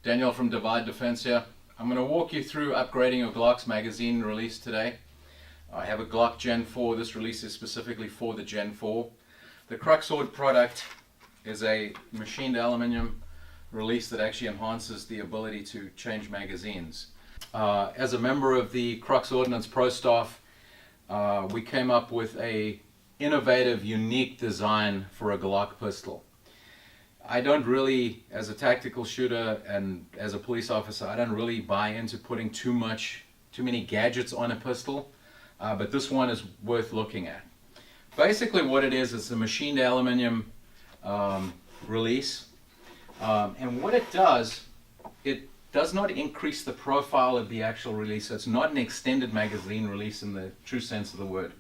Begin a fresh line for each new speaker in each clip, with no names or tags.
Daniel from Divide Defense here. I'm going to walk you through upgrading your Glock's magazine release today. I have a Glock Gen 4. This release is specifically for the Gen 4. The CruxOrd product is a machined aluminum release that actually enhances the ability to change magazines. As a member of the Crux Ordnance Pro staff, we came up with a innovative, unique design for a Glock pistol. I don't really, as a tactical shooter and as a police officer, I don't really buy into putting too many gadgets on a pistol, but this one is worth looking at. Basically what it is a machined aluminum release, and what it does not increase the profile of the actual release, so it's not an extended magazine release in the true sense of the word.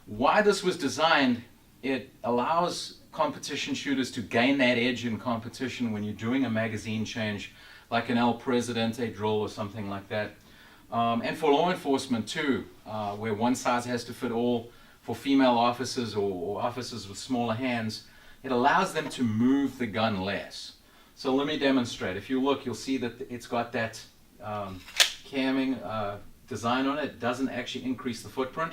Why this was designed, it allows competition shooters to gain that edge in competition when you're doing a magazine change, like an El Presidente drill or something like that. And for law enforcement too, where one size has to fit all, for female officers or officers with smaller hands, it allows them to move the gun less. So let me demonstrate. If you look, you'll see that it's got that camming design on it. It doesn't actually increase the footprint.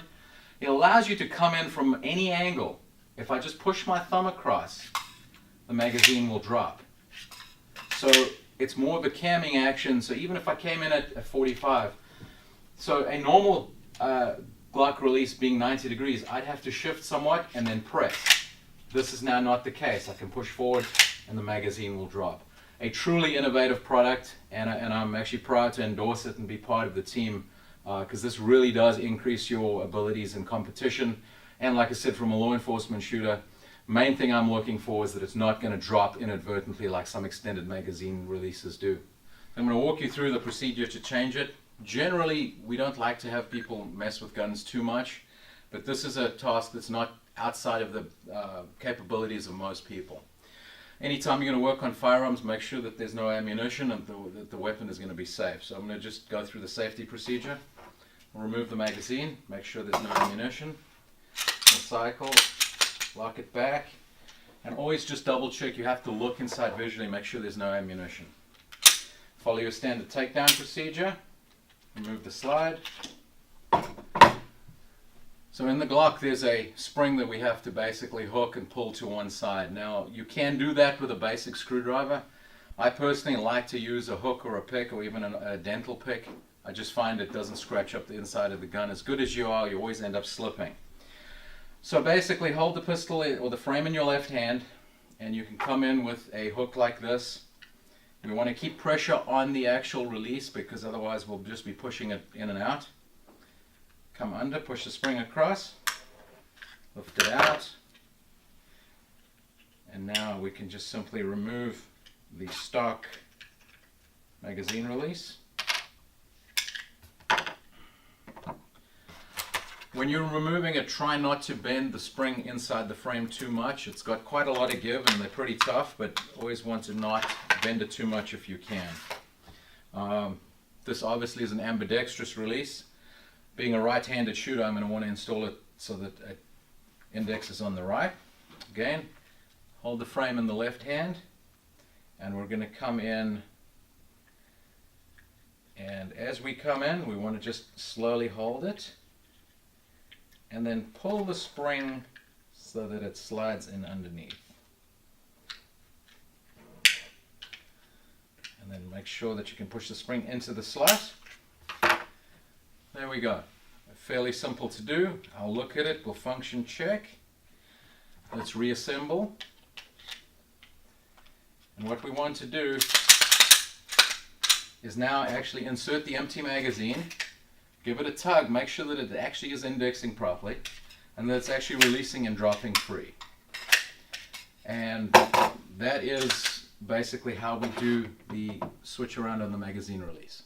It allows you to come in from any angle. If I just push my thumb across, the magazine will drop. So it's more of a camming action. So even if I came in at 45, so a normal Glock release being 90 degrees, I'd have to shift somewhat and then press. This is now not the case. I can push forward and the magazine will drop. A truly innovative product, and I'm actually proud to endorse it and be part of the team, because this really does increase your abilities in competition. And like I said, from a law enforcement shooter, main thing I'm looking for is that it's not going to drop inadvertently like some extended magazine releases do. I'm going to walk you through the procedure to change it. Generally, we don't like to have people mess with guns too much, but this is a task that's not outside of the capabilities of most people. Anytime you're going to work on firearms, make sure that there's no ammunition and that the weapon is going to be safe. So I'm going to just go through the safety procedure. Remove the magazine, make sure there's no ammunition. Cycle, lock it back, and always just double check. You have to look inside visually, make sure there's no ammunition. Follow your standard takedown procedure. Remove the slide. So in the Glock there's a spring that we have to basically hook and pull to one side. Now you can do that with a basic screwdriver. I personally like to use a hook or a pick or even a dental pick. I just find it doesn't scratch up the inside of the gun. As good as you are, you always end up slipping. So basically hold the pistol or the frame in your left hand, and you can come in with a hook like this. We want to keep pressure on the actual release because otherwise we'll just be pushing it in and out. Come under, push the spring across, lift it out, and now we can just simply remove the stock magazine release. When you're removing it, try not to bend the spring inside the frame too much. It's got quite a lot of give and they're pretty tough, but always want to not bend it too much if you can. This obviously is an ambidextrous release. Being a right-handed shooter, I'm going to want to install it so that index is on the right. Again, hold the frame in the left hand, and we're going to come in, and as we come in, we want to just slowly hold it and then pull the spring so that it slides in underneath. And then make sure that you can push the spring into the slot. There we go. Fairly simple to do. I'll look at it, we'll function check. Let's reassemble. And what we want to do is now actually insert the empty magazine. Give it a tug, make sure that it actually is indexing properly and that it's actually releasing and dropping free. And that is basically how we do the switch around on the magazine release.